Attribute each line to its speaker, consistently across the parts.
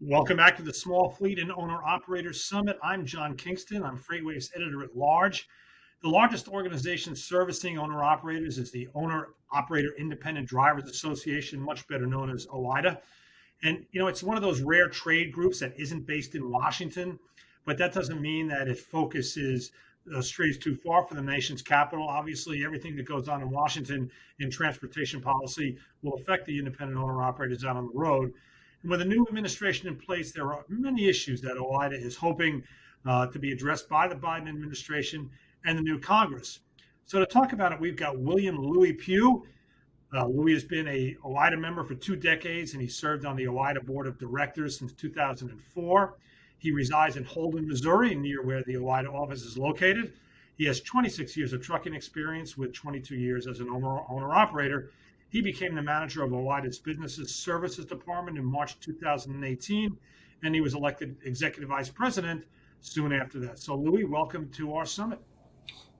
Speaker 1: Welcome back to the Small Fleet and Owner Operators Summit. I'm John Kingston. I'm FreightWaves Editor-at-Large. The largest organization servicing owner operators is the Owner Operator Independent Drivers Association, much better known as OOIDA. And, it's one of those rare trade groups that isn't based in Washington, but that doesn't mean that its focus strays too far from the nation's capital. Obviously, everything that goes on in Washington in transportation policy will affect the independent owner operators out on the road. And with a new administration in place, there are many issues that OOIDA is hoping to be addressed by the Biden administration and the new Congress. So to talk about it, we've got Lewie Pugh. Lewie has been a OOIDA member for 2 decades, and he served on the OOIDA Board of Directors since 2004. He resides in Holden, Missouri, near where the OOIDA office is located. He has 26 years of trucking experience with 22 years as an owner-operator. He became the manager of OOIDA's Business Services Department in March 2018, and he was elected Executive Vice President soon after that. So, Lewie, welcome to our summit.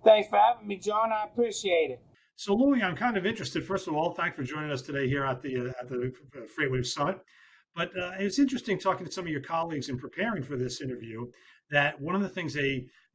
Speaker 2: Thanks for having me, John. I appreciate it.
Speaker 1: So, Lewie, I'm kind of interested. First of all, thanks for joining us today here at the FreightWaves Summit. But it's interesting talking to some of your colleagues in preparing for this interview that one of the things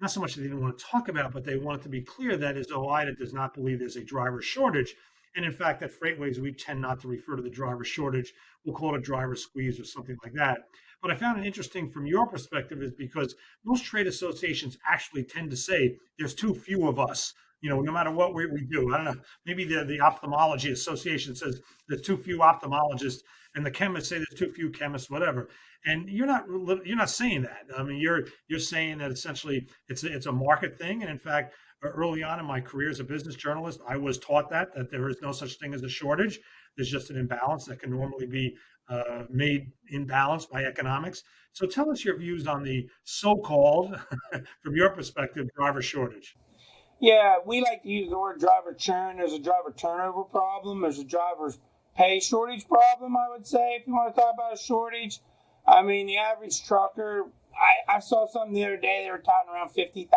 Speaker 1: not so much that they didn't want to talk about, but they wanted to be clear that is OOIDA does not believe there's a driver shortage. And in fact, at FreightWaves, we tend not to refer to the driver shortage. We'll call it a driver squeeze or something like that. But I found it interesting from your perspective is because most trade associations actually tend to say there's too few of us. No matter what we do. I don't know. Maybe the ophthalmology association says there's too few ophthalmologists, and the chemists say there's too few chemists, whatever. And you're not saying that. I mean, you're saying that essentially it's a market thing. And in fact, early on in my career as a business journalist, I was taught that there is no such thing as a shortage. There's just an imbalance that can normally be made in balance by economics. So tell us your views on the so-called, from your perspective, driver shortage.
Speaker 2: Yeah, we like to use the word driver churn. There's a driver turnover problem. There's a driver's pay shortage problem, I would say, if you want to talk about a shortage. I mean, the average trucker, I saw something the other day, they were touting around $50,000,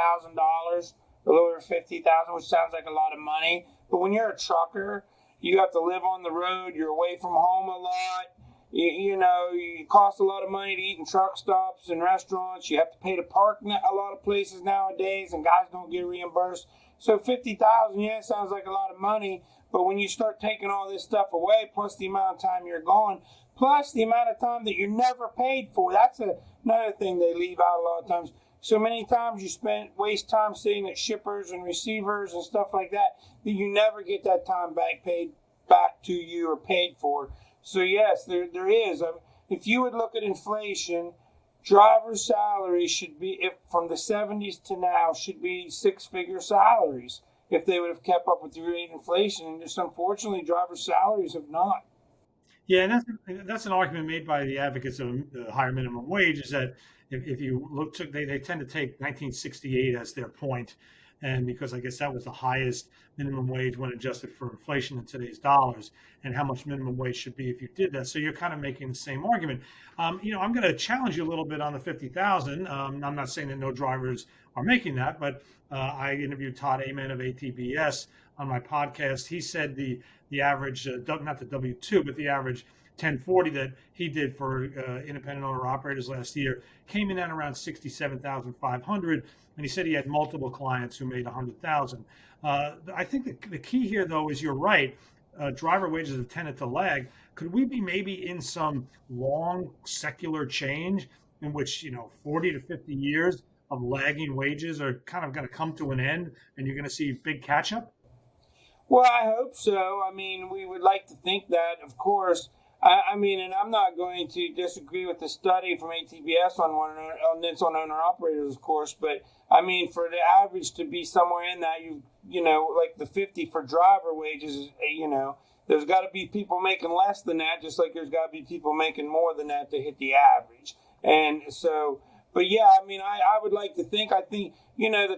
Speaker 2: a little over $50,000, which sounds like a lot of money. But when you're a trucker, you have to live on the road. You're away from home a lot. It costs a lot of money to eat in truck stops and restaurants. You have to pay to park a lot of places nowadays, and guys don't get reimbursed. So $50,000, yeah, sounds like a lot of money. But when you start taking all this stuff away, plus the amount of time you're gone, plus the amount of time that you're never paid for, that's another thing they leave out a lot of times. So many times you waste time sitting at shippers and receivers and stuff like that you never get that time paid back to you or paid for. So yes, there is. If you would look at inflation, driver's salaries should be, if from the 70s to now, should be 6-figure salaries if they would have kept up with the rate of inflation. And just unfortunately, driver's salaries have not.
Speaker 1: Yeah, and that's an argument made by the advocates of the higher minimum wage is that if you look, they tend to take 1968 as their point, and because I guess that was the highest minimum wage when adjusted for inflation in today's dollars, and how much minimum wage should be if you did that. So you're kind of making the same argument. I'm going to challenge you a little bit on the 50,000. I'm not saying that no drivers are making that, but I interviewed Todd Amen of ATBS on my podcast. He said the average, not the W-2, but the average 1040 that he did for independent owner operators last year came in at around 67,500, and he said he had multiple clients who made 100,000. I think the key here, though, is you're right. Driver wages have tended to lag. Could we be maybe in some long secular change in which 40 to 50 years of lagging wages are kind of going to come to an end, and you're going to see big catch up?
Speaker 2: Well, I hope so. I mean, we would like to think that, of course. I mean, and I'm not going to disagree with the study from ATBS on this on owner operators, of course. But I mean, for the average to be somewhere in that, like the 50 for driver wages, there's got to be people making less than that, just like there's got to be people making more than that to hit the average. And so, but yeah, I mean, I would like to think, the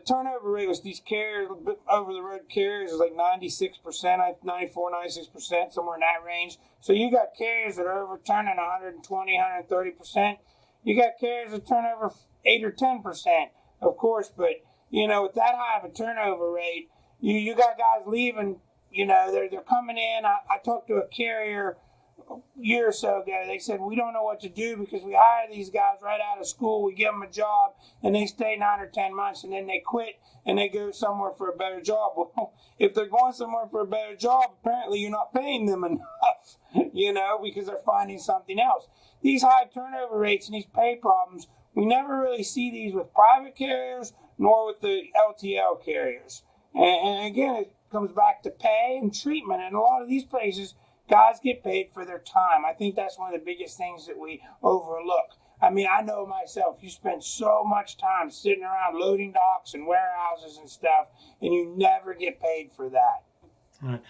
Speaker 2: turnover rate with these carriers, over-the-road carriers, is like 96%, 94, 96%, somewhere in that range. So you got carriers that are overturning 120, 130%. You got carriers that turn over 8 or 10%, of course. But, with that high of a turnover rate, you got guys leaving, they're coming in. I talked to a carrier year or so ago, they said, we don't know what to do because we hire these guys right out of school, we give them a job, and they stay 9 or 10 months, and then they quit, and they go somewhere for a better job. Well, if they're going somewhere for a better job, apparently you're not paying them enough, because they're finding something else. These high turnover rates and these pay problems, we never really see these with private carriers, nor with the LTL carriers. And again, it comes back to pay and treatment. And a lot of these places, guys get paid for their time. I think that's one of the biggest things that we overlook. I mean, I know myself, you spend so much time sitting around loading docks and warehouses and stuff, and you never get paid for that.
Speaker 1: All right.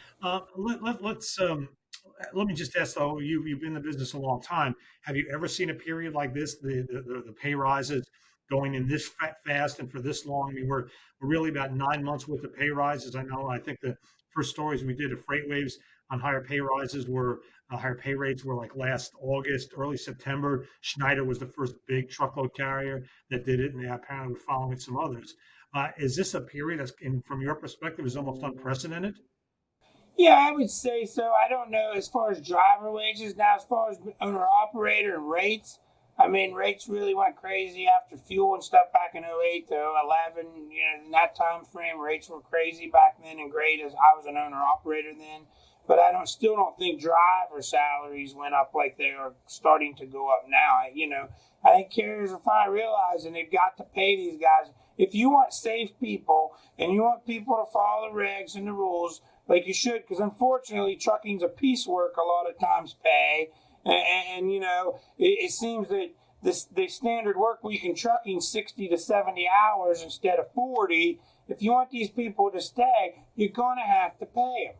Speaker 1: Let me just ask, though, you've been in the business a long time. Have you ever seen a period like this, the pay rises going in this fast and for this long? I mean, we're really about 9 months worth of pay rises. I think the first stories we did at FreightWaves on higher pay rises were higher pay rates were like last August, early September. Schneider was the first big truckload carrier that did it, and they apparently were following some others. Is this a period that's, from your perspective, is almost unprecedented?
Speaker 2: Yeah, I would say so. I don't know as far as driver wages. Now, as far as owner-operator and rates, I mean, rates really went crazy after fuel and stuff back in 08 to 11. In that time frame, rates were crazy back then and great as I was an owner-operator then. But I still don't think driver salaries went up like they are starting to go up now. I think carriers are finally realizing they've got to pay these guys. If you want safe people and you want people to follow the regs and the rules, like you should, because unfortunately trucking's a piecework a lot of times pay, and it seems that the standard work week in trucking 60 to 70 hours instead of 40. If you want these people to stay, you're going to have to pay them.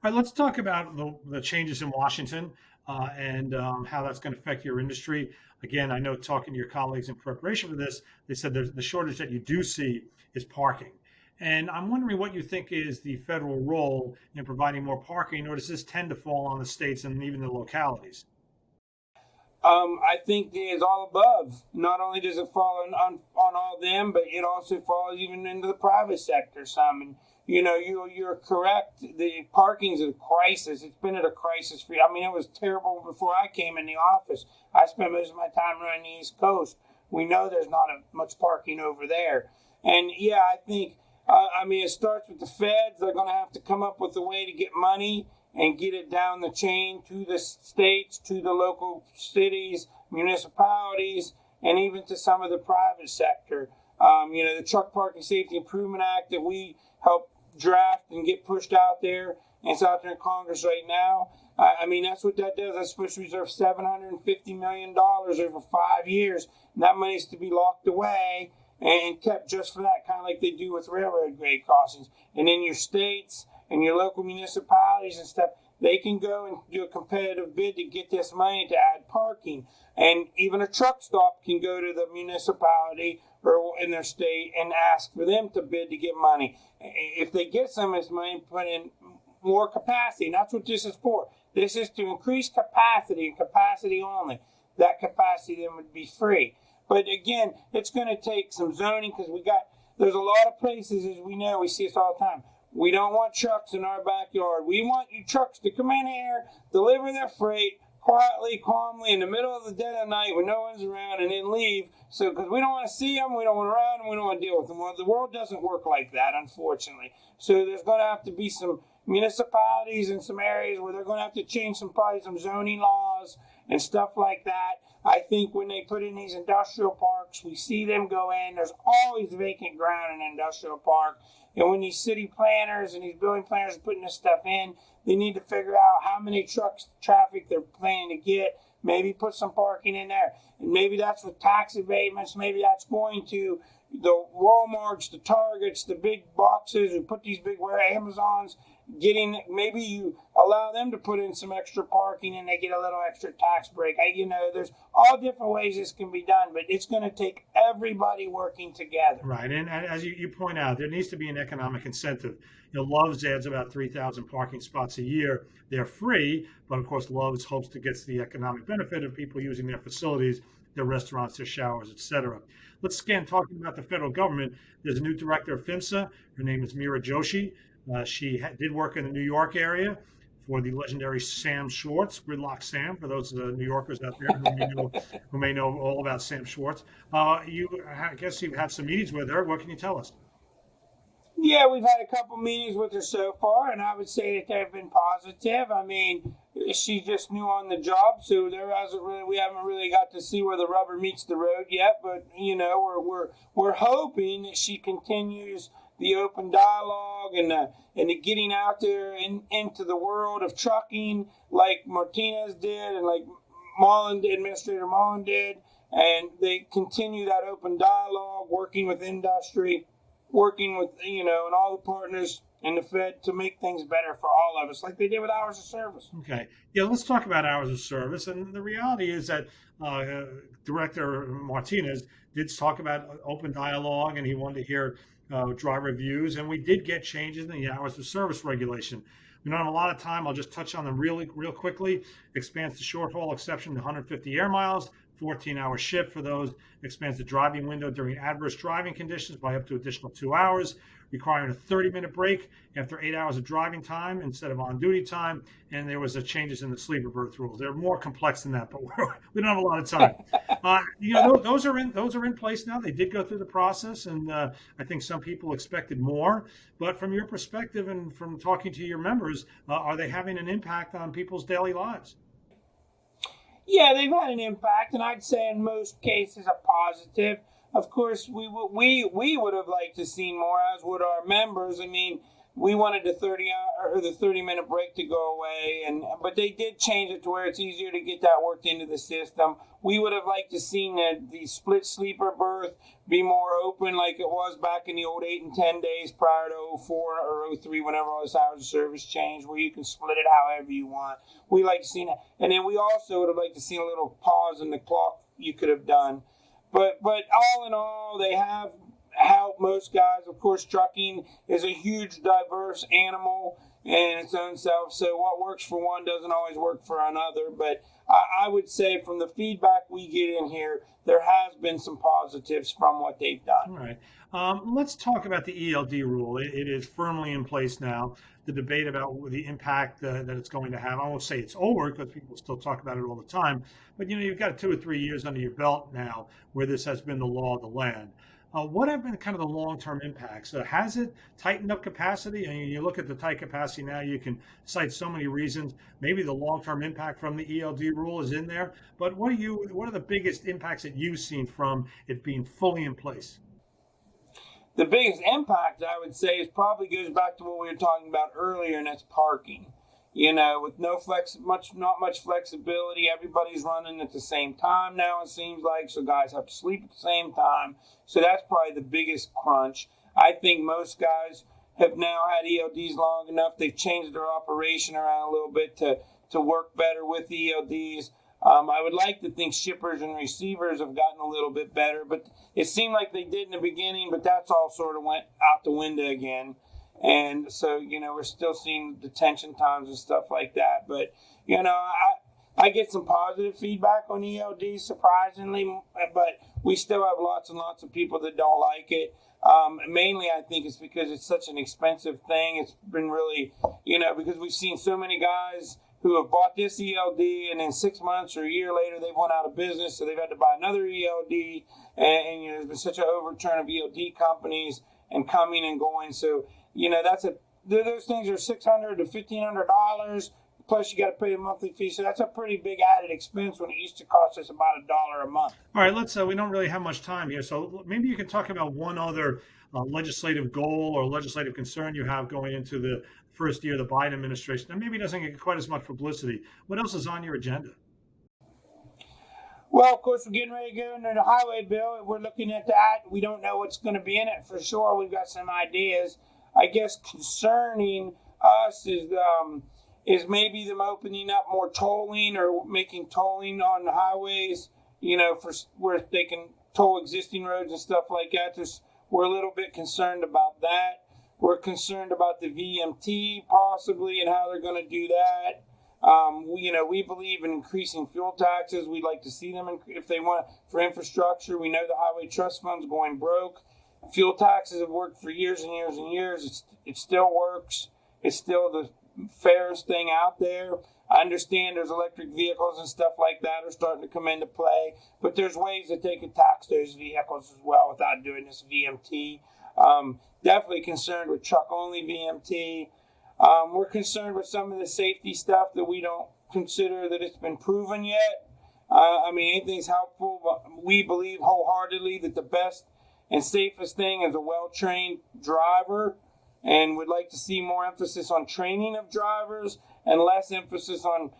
Speaker 1: All right, let's talk about the changes in Washington and how that's going to affect your industry. Again, I know talking to your colleagues in preparation for this, they said the shortage that you do see is parking. And I'm wondering what you think is the federal role in providing more parking, or does this tend to fall on the states and even the localities?
Speaker 2: I think it's all above. Not only does it fall on all them, but it also falls even into the private sector some. And you're correct. The parking's a crisis. It's been at a crisis for. I mean, it was terrible before I came in the office. I spent most of my time running the East Coast. We know there's not much parking over there, and yeah, I think. It starts with the feds. They're going to have to come up with a way to get money and get it down the chain to the states, to the local cities, municipalities, and even to some of the private sector. The Truck Parking Safety Improvement Act that we helped draft and get pushed out there, and it's out there in Congress right now. That's what that does. That's supposed to reserve $750 million over 5 years, and that money is to be locked away and kept just for that, kind of like they do with railroad grade crossings. And in your states and your local municipalities and stuff, they can go and do a competitive bid to get this money to add parking. And even a truck stop can go to the municipality or in their state and ask for them to bid to get money. If they get some of this money, put in more capacity. And that's what this is for. This is to increase capacity and capacity only. That capacity then would be free. But again, it's going to take some zoning because there's a lot of places, as we know, we see this all the time. We don't want trucks in our backyard. We want you trucks to come in here, deliver their freight quietly, calmly, in the middle of the dead of night when no one's around, and then leave. So, because we don't want to see them, we don't want to ride them, we don't want to deal with them. Well, the world doesn't work like that, unfortunately. So there's going to have to be some municipalities in some areas where they're going to have to change probably some zoning laws and stuff like that. I think when they put in these industrial parks, we see them go in. There's always vacant ground in an industrial park. And when these city planners and these building planners are putting this stuff in, they need to figure out how many trucks traffic they're planning to get. Maybe put some parking in there. And maybe that's with tax abatements. Maybe that's going to the Walmarts, the Targets, the big boxes who put these big Amazons. Maybe you allow them to put in some extra parking and they get a little extra tax break. There's all different ways this can be done, but it's going to take everybody working together.
Speaker 1: Right, and as you point out, there needs to be an economic incentive. Love's adds about 3,000 parking spots a year. They're free, but of course Love's hopes to get the economic benefit of people using their facilities, their restaurants, their showers, etc. Let's again talking about the federal government. There's a new director of PHMSA. Her name is Meera Joshi. She did work in the New York area for the legendary Sam Schwartz, Gridlock Sam, for those New Yorkers out there who may know all about Sam Schwartz. I guess you've had some meetings with her. What can you tell us?
Speaker 2: Yeah, we've had a couple meetings with her so far, and I would say that they've been positive. I mean, she's just new on the job, so we haven't really got to see where the rubber meets the road yet. But we're hoping that she continues the open dialogue and the getting out there into the world of trucking, like Martinez did, and like Administrator Mullen did, and they continue that open dialogue, working with industry, working with, and all the partners in the Fed to make things better for all of us, like they did with hours of service.
Speaker 1: Okay. Yeah, let's talk about hours of service. And the reality is that Director Martinez did talk about open dialogue, and he wanted to hear driver views. And we did get changes in the hours of service regulation. We don't have a lot of time. I'll just touch on them real quickly. Expands the short haul exception to 150 air miles. 14-hour shift for those, expands the driving window during adverse driving conditions by up to additional 2 hours, requiring a 30-minute break after 8 hours of driving time instead of on-duty time. And there was changes in the sleeper berth rules. They're more complex than that, but we don't have a lot of time. Those are in place now. They did go through the process, and I think some people expected more. But from your perspective and from talking to your members, are they having an impact on people's daily lives?
Speaker 2: Yeah, they've had an impact, and I'd say in most cases a positive. Of course, we would have liked to see more, as would our members. I mean, we wanted the 30-minute break to go away, but they did change it to where it's easier to get that worked into the system. We would have liked to seen the split sleeper berth be more open, like it was back in the old 8 and 10 days prior to 04 or 03, whenever all this hours of service changed, where you can split it however you want. We like to see that, and then we also would have liked to see a little pause in the clock you could have done. But all in all, they have helped most guys. Of course, trucking is a huge, diverse animal in its own self. So what works for one doesn't always work for another. But I would say from the feedback we get in here, there has been some positives from what they've done.
Speaker 1: All right. Let's talk about the ELD rule. It is firmly in place now. The debate about the impact that it's going to have, I won't say it's over because people still talk about it all the time, but you've got 2 or 3 years under your belt now where this has been the law of the land. What have been kind of the long-term impacts? Has it tightened up capacity? And you look at the tight capacity now, you can cite so many reasons. Maybe the long-term impact from the ELD rule is in there, but what are the biggest impacts that you've seen from it being fully in place?
Speaker 2: The biggest impact, I would say, probably goes back to what we were talking about earlier, and that's parking. With not much flexibility, everybody's running at the same time now, it seems like, so guys have to sleep at the same time. So that's probably the biggest crunch. I think most guys have now had ELDs long enough. They've changed their operation around a little bit to work better with ELDs. I would like to think shippers and receivers have gotten a little bit better, but it seemed like they did in the beginning, but that's all sort of went out the window again. And so, we're still seeing detention times and stuff like that. But, I get some positive feedback on ELD, surprisingly, but we still have lots and lots of people that don't like it. Mainly, I think it's because it's such an expensive thing. It's been really, because we've seen so many guys who have bought this ELD, and then 6 months or a year later, they've went out of business, so they've had to buy another ELD. And there's been such an overturn of ELD companies and coming and going. So, those things are $600 to $1,500. Plus, you got to pay a monthly fee, so that's a pretty big added expense when it used to cost us about $1 a month.
Speaker 1: All right, let's. We don't really have much time here, so maybe you can talk about one other legislative goal or legislative concern you have going into the first year of the Biden administration, and maybe doesn't get quite as much publicity. What else is on your agenda?
Speaker 2: Well, of course, we're getting ready to go into the highway bill. We're looking at that. We don't know what's going to be in it for sure. We've got some ideas. I guess concerning us is maybe them opening up more tolling or making tolling on the highways, for where they can toll existing roads and stuff like that. We're a little bit concerned about that. We're concerned about the VMT possibly and how they're going to do that. We believe in increasing fuel taxes. We'd like to see them if they want for infrastructure. We know the highway trust fund's going broke. Fuel taxes have worked for years and years and years. It still works. It's still fairest thing out there. I understand there's electric vehicles and stuff like that are starting to come into play, but there's ways that they could tax those vehicles as well without doing this VMT. Definitely concerned with truck-only VMT. We're concerned with some of the safety stuff that we don't consider that it's been proven yet. Anything's helpful, but we believe wholeheartedly that the best and safest thing is a well-trained driver, and would like to see more emphasis on training of drivers and less emphasis on,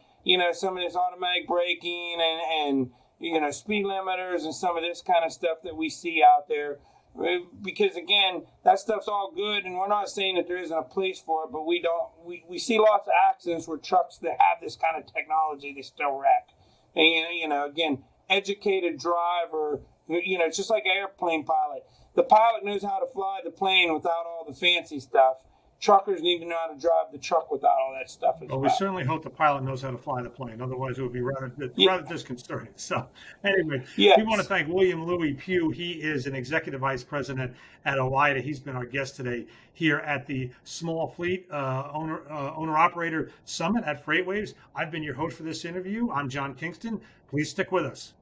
Speaker 2: some of this automatic braking and speed limiters and some of this kind of stuff that we see out there. Because again, that stuff's all good, and we're not saying that there isn't a place for it, but we see lots of accidents where trucks that have this kind of technology, they still wreck. And again, educated driver, it's just like an airplane pilot. The pilot knows how to fly the plane without all the fancy stuff. Truckers need to know how to drive the truck without all that stuff as well.
Speaker 1: We certainly hope the pilot knows how to fly the plane. Otherwise, it would be rather disconcerting. So anyway, we want to thank Lewie Pugh. He is an executive vice president at OOIDA. He's been our guest today here at the Small Fleet Owner-Operator Summit at FreightWaves. I've been your host for this interview. I'm John Kingston. Please stick with us.